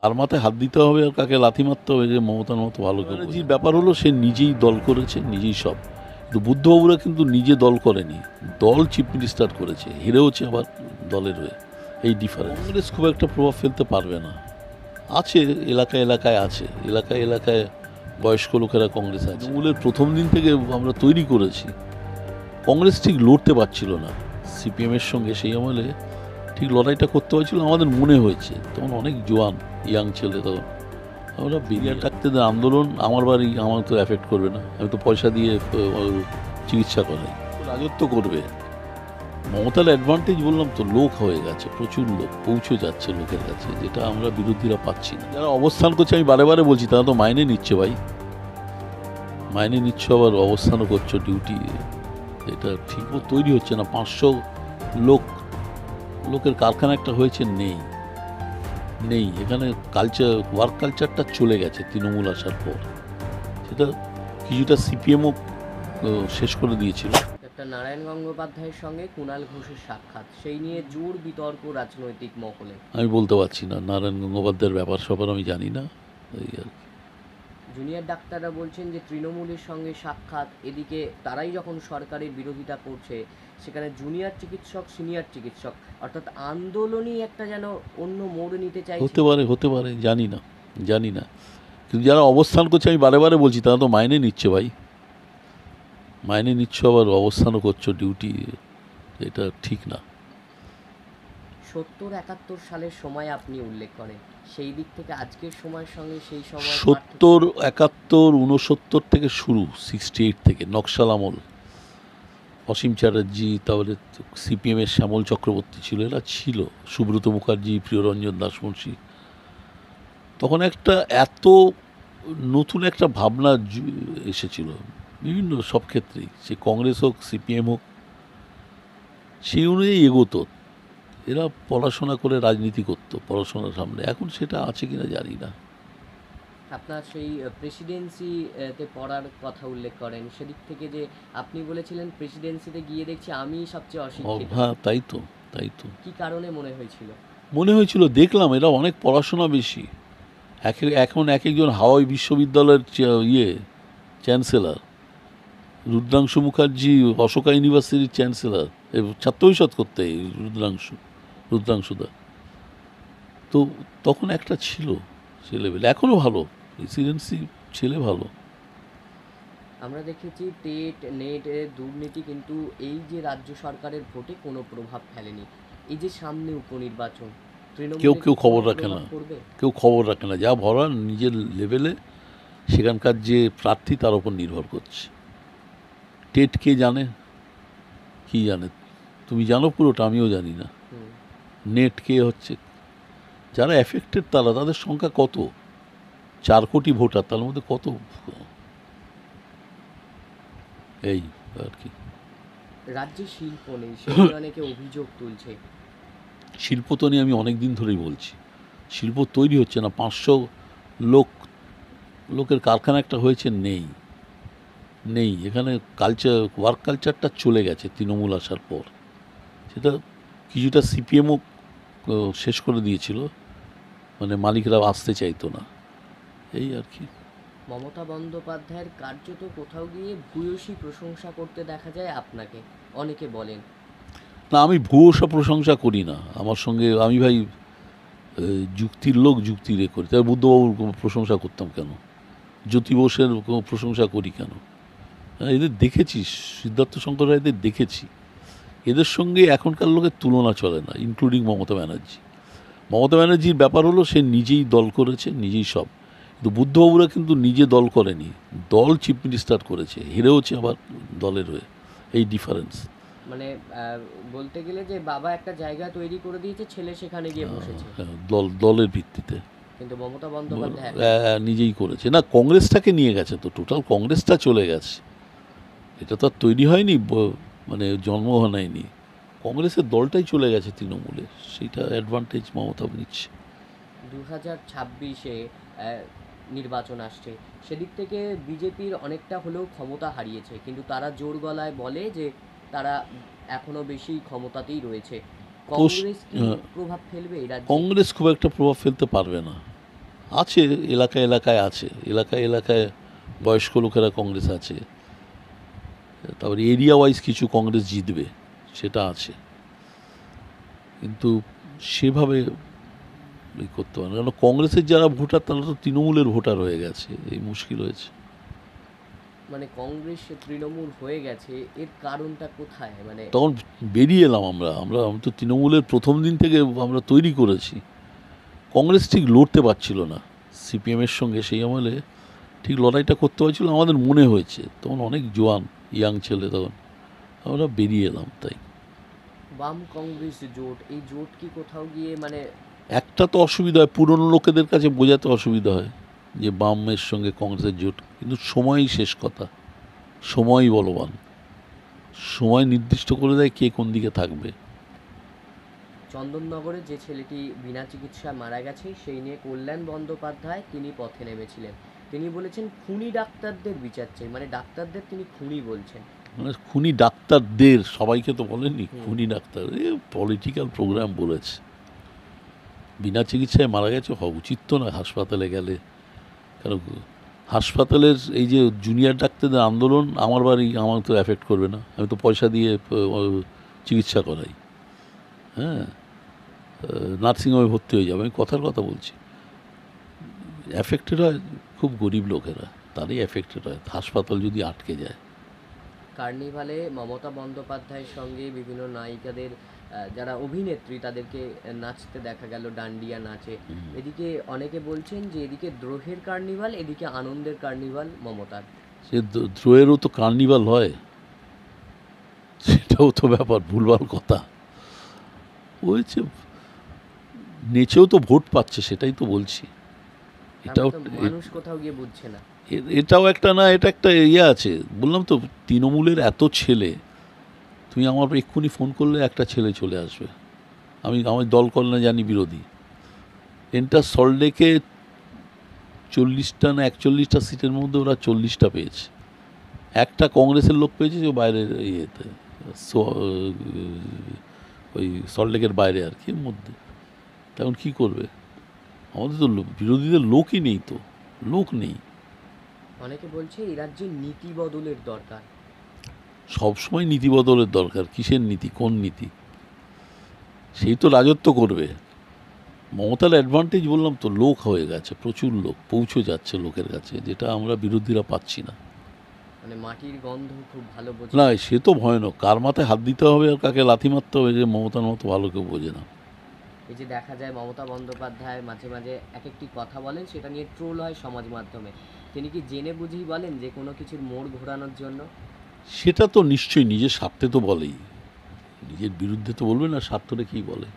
আর মাথায় হাত দিতে হবে আর কাকে লাথি মারতে হবে যে মমতার মতো ভালো কেউ। যে ব্যাপার হলো সে নিজেই দল করেছে, নিজেই সব। কিন্তু বুদ্ধবাবুরা কিন্তু নিজে দল করেনি, দল চিফ মিনিস্টার করেছে, হেরেওছে আবার দলের হয়ে। এই ডিফারেন্স। কংগ্রেস খুব একটা প্রভাব ফেলতে পারবে না। আছে এলাকায় এলাকায় আছে, এলাকায় এলাকায় বয়স্ক লোকেরা কংগ্রেস আছে। তৃণমূলের প্রথম দিন থেকে আমরা তৈরি করেছি। কংগ্রেস ঠিক লড়তে পারছিল না সিপিএমের সঙ্গে, সেই আমলে ঠিক লড়াইটা করতে পারছিল আমাদের মনে হয়েছে। তখন অনেক জোয়ান ইয়াং ছেলে, তখন আমরা বিরিয়ার ডাক্তারদের আন্দোলন আমার বাড়ি আমার তো অ্যাফেক্ট করবে না, আমি তো পয়সা দিয়ে চিকিৎসা করাই, রাজত্ব করবে। মমতার অ্যাডভান্টেজ বললাম তো, লোক হয়ে গেছে, প্রচুর লোক পৌঁছে যাচ্ছে লোকের কাছে, যেটা আমরা বিরোধীরা পাচ্ছি না। যারা অবস্থান করছে আমি বারে বারে বলছি, তারা তো মাইনে নিচ্ছে ভাই, মাইনে নিচ্ছ আবার অবস্থানও করছো ডিউটি, এটা ঠিক তৈরি হচ্ছে না। 500 লোকের কারখানা একটা হয়েছে, নেই এখানে। ওয়ার্ক কালচারটা চলে গেছে তৃণমূল আসার পর, সেটা কিছুটা সিপিএমও শেষ করে দিয়েছিল। ডক্টর নারায়ণ গঙ্গোপাধ্যায়ের সঙ্গে কুণাল ঘোষের সাক্ষাৎ, সেই নিয়ে জোর বিতর্ক রাজনৈতিক মহলে। আমি বলতে পারছি না, নারায়ণ গঙ্গোপাধ্যায়ের ব্যাপার স্যাপার আমি জানি না, এই আর কি। জুনিয়র ডাক্তাররা বলছেন যে তৃণমূলের সঙ্গে সাক্ষাৎ, এদিকে তারাই যখন সরকারের বিরোধিতা করছে, সেখানে জুনিয়র চিকিৎসক সিনিয়র চিকিৎসক অর্থাৎ আন্দোলনই একটা যেন অন্য মোড় নিতে চাইছে। হতে পারে জানি না, কিন্তু যারা অবস্থান করছে আমি বারে বারে বলছি, তারা তো মাইনে নিচ্ছে ভাই, মাইনে নিচ্ছ আবার অবস্থানও করছো ডিউটি, এটা ঠিক না। 70-71 সালের সময় আপনি উল্লেখ করেন, সেই দিক থেকে আজকের সময়ের সঙ্গে সেই সময় 70, 71, 69 থেকে শুরু, 68 থেকে নকশাল আমল, অসীম চ্যাটার্জি, তারপরে সিপিএমের শ্যামল চক্রবর্তী ছিল, এরা ছিল, সুব্রত মুখার্জি, প্রিয়রঞ্জন দাসমুন্সী। তখন একটা এত নতুন একটা ভাবনা এসেছিল বিভিন্ন সব ক্ষেত্রেই, সে কংগ্রেস হোক সিপিএম হোক, সেই অনুযায়ী এগোতো। এরা পড়াশোনা করে রাজনীতি করতো পড়াশোনার সামনে, এখন সেটা আছে কিনা জানি না। আপনার সেই প্রেসিডেন্সিতে পড়ার কথা উল্লেখ করেন, সেদিক থেকে যে আপনি বলেছিলেন প্রেসিডেন্সিতে গিয়ে দেখছি আমি সবচেয়ে অশিক্ষিত। হ্যাঁ, তাই তো কি কারণে মনে হয়েছিল, দেখলাম এরা অনেক পড়াশোনা বেশি। এখন এক একজন হাওয়াই বিশ্ববিদ্যালয়ের চ্যান্সেলর, রুদ্রাংশু মুখার্জি অশোকা ইউনিভার্সিটির চ্যান্সেলর, ছাত্র পরিষদ করতে রুদ্রাংশুদা। তো তখন একটা ছিল সে লেভেলে, এখনও ভালো প্রেসিডেন্সি, ছেলে ভালো। আমরা দেখেছি টেট নেট দুর্নীতি, কিন্তু এই যে রাজ্য সরকারের ভোটে কোনো প্রভাব ফেলেনি। এই যে সামনে উপনির্বাচন, কেউ খবর রাখে না, যা ভরার নিজের লেভেলে সেখানকার যে প্রার্থী তার উপর নির্ভর করছে। টেট কে জানে, কি জানে, তুমি জানো পুরোটা, আমিও জানি না। নেট কে হচ্ছে, যারা এফেক্টেড তাদের সংখ্যা কত, 4 কোটি ভোটার, তার মধ্যে কত, এই আর কি। রাজ্যে শিল্প নেই, সেই অনেকে অভিযোগ তুলছে। শিল্প তো নিয়ে আমি অনেক দিন ধরেই বলছি, শিল্প তৈরি হচ্ছে না। 500 লোকের কারখানা একটা হয়েছে, নেই এখানে। ওয়ার্ক কালচারটা চলে গেছে তৃণমূল আসার পর, সেটা কিছুটা সিপিএমও শেষ করে দিয়েছিল, মানে মালিকরা আসতে চাইতো না, এই আর কি। মমতা বন্দ্যোপাধ্যায়ের কার্যত কোথাও গিয়ে ভূয়সী প্রশংসা করতে দেখা যায় আপনাকে, অনেকে বলেন। না, আমি ভূয়সী প্রশংসা করি না, আমার সঙ্গে আমি ভাই যুক্তির লোক, যুক্তি রে করি। তাই বুদ্ধবাবুর প্রশংসা করতাম কেন, জ্যোতি বোসের প্রশংসা করি কেন? এদের দেখেছি, সিদ্ধার্থ শঙ্কর রায়দের দেখেছি, এদের সঙ্গে এখনকার লোকের তুলনা চলে না, ইনক্লুডিং মমতা ব্যানার্জির ব্যাপার হলো সে নিজেই দল করেছে, নিজেই সব। কিন্তু বুদ্ধবাবুরা কিন্তু নিজে দল করেনি, দল চিফ মিনিস্টার করেছে, হেরেওছে আবার দলের হয়ে। এই ডিফারেন্স। মানে বলতে গেলে যে বাবা একটা জায়গা তৈরি করে দিয়েছে, ছেলে সেখানে গিয়ে বসেছে, দলের ভিত্তিতে। কিন্তু মমতা বন্দ্যোপাধ্যায় নিজেই করেছে না, কংগ্রেসটাকে নিয়ে গেছে তো, টোটাল কংগ্রেসটা চলে গেছে, এটা তো আর তৈরি হয়নি, মানে জন্ম হয়নি, কংগ্রেসের দলটাই চলে গেছে তৃণমূলে, সেইটা অ্যাডভান্টেজ মমতা নিচ্ছে। 2026-এ নির্বাচন আসছে, সেদিক থেকে বিজেপির অনেকটা হলেও ক্ষমতা হারিয়েছে, কিন্তু তারা জোর গলায় বলে যে তারা এখনো বেশি ক্ষমতাতেই রয়েছে। কংগ্রেস কি প্রভাব ফেলবে এই রাজ্যে? কংগ্রেস খুব একটা প্রভাব ফেলতে পারবে না। আছে, এলাকায় এলাকায় আছে, এলাকায় এলাকায় বয়স্ক লোকেরা কংগ্রেস আছে, তারপরে এরিয়া ওয়াইজ কিছু কংগ্রেস জিতবে সেটা আছে, কিন্তু সেভাবে করতে পারে না, কারণ কংগ্রেসের যারা ভোটার তারা তো তৃণমূলের ভোটার হয়ে গেছে, এই মুশকিল হয়েছে। মানে কংগ্রেস তৃণমূল হয়ে গেছে, এর কারণটা কোথায়? মানে তখন বেরিয়ে এলাম আমি তো তৃণমূলের প্রথম দিন থেকে আমরা তৈরি করেছি। কংগ্রেস ঠিক লড়তে পারছিল না সিপিএমের সঙ্গে, সেই আমলে ঠিক লড়াইটা করতে পারছিল আমাদের মনে হয়েছে, তখন অনেক জোয়ান ইয়াং ছেলে, তখন আমরা বেরিয়ে এলাম। তাই বাম কংগ্রেস জোট, এই জোট কি কোথাও গিয়ে মানে একটা তো অসুবিধা হয়, পুরনো লোকেদের কাছে বোঝাতে অসুবিধা হয় যে বামের সঙ্গে কংগ্রেসের জোট, কিন্তু সময়ই শেষ কথা, সময়ই বলবান, সময় নির্দিষ্ট করে দেয় কে কোন দিকে থাকবে। চন্দননগরে যে ছেলেটি বিনা চিকিৎসায় মারা গেছে সেই নিয়ে কল্যাণ বন্দ্যোপাধ্যায় তিনি পথে নেমেছিলেন। তিনি বলেছেন খুনি ডাক্তারদের বিচার চাই, মানে ডাক্তারদের তিনি খুনি বলছেন। মানে খুনি ডাক্তারদের, সবাইকে তো বলেনি খুনি ডাক্তার, পলিটিক্যাল প্রোগ্রাম বলেছে। বিনা চিকিৎসায় মারা গেছে, হওয়া উচিত তো না হাসপাতালে গেলে, কারণ হাসপাতালের এই যে জুনিয়র ডাক্তারদের আন্দোলন আমার তো অ্যাফেক্ট করবে না, আমি তো পয়সা দিয়ে চিকিৎসা করাই, হ্যাঁ, নার্সিংহোমে ভর্তি হয়ে যাবে, আমি কথার কথা বলছি। অ্যাফেক্টেড হয় খুব গরিব লোকেরা, তারই অ্যাফেক্টেড হয় হাসপাতাল যদি আটকে যায়। কার্নিভালে মমতা বন্দ্যোপাধ্যায়ের সঙ্গে বিভিন্ন নায়িকাদের যারা অভিনেত্রী তাদেরকে নাচতে দেখা গেল, ডান্ডিয়া নাচে। এদিকে অনেকে বলছেন যে এদিকে দ্রোহের কার্নিভাল, এদিকে আনন্দের কার্নিভাল মমতার। সে দ্রোহেরও তো কার্নিভাল হয়, সেটাও তো ব্যাপার, ভুলভাল কথা হয়েছে, নেচেও তো ভোট পাচ্ছে, সেটাই তো বলছি। এটাও মানুষ কোথাও গিয়ে বুঝছে না। এটাও একটা না, এটা একটা ইয়ে আছে, বললাম তো তৃণমূলের এত ছেলে, তুমি আমার এক্ষুনি ফোন করলে একটা ছেলে চলে আসবে, আমার দল কল্যাণে জানি বিরোধী, এন্টার সল্টলেকে 40টা না 41টা সিটের মধ্যে ওরা 40টা পেয়েছে, একটা কংগ্রেসের লোক পেয়েছে যে বাইরের ইয়েতে, ওই সল্টলেকের বাইরে আর কি মধ্যে, তখন কী করবে, আমাদের তো বিরোধীদের লোকই নেই, তো লোক নেই। অনেকে বলছে এই রাজ্যে নীতি বদলের দরকার। সবসময় নীতি বদলের দরকার, কিসের নীতি, কোন নীতি, সেই তো রাজত্ব করবে। মমতার অ্যাডভান্টেজ বললাম তো, লোক হয়ে গেছে, প্রচুর লোক পৌঁছে যাচ্ছে লোকের কাছে, যেটা আমরা বিরোধীরা পাচ্ছি না। মানে মাটির গন্ধ খুব ভালো বোঝে না, সে তো ভয়ানক, কার মাথায় হাত দিতে হবে আর কাকে লাথি মারতে হবে, যে মমতার মতো ভালো কেউ বোঝে না। এই যে দেখা যায় মমতা বন্দ্যোপাধ্যায় মাঝে মাঝে এক একটি কথা বলেন, সেটা নিয়ে ট্রোল হয় সমাজ মাধ্যমে। তিনি কি জেনে বুঝেই বলেন যে কোনো কিছুর মোড় ঘোরানোর জন্য? সেটা তো নিশ্চয়ই নিজের স্বার্থে তো বলেই, নিজের বিরুদ্ধে তো বলবে না, স্বার্থ রেখেই বলে।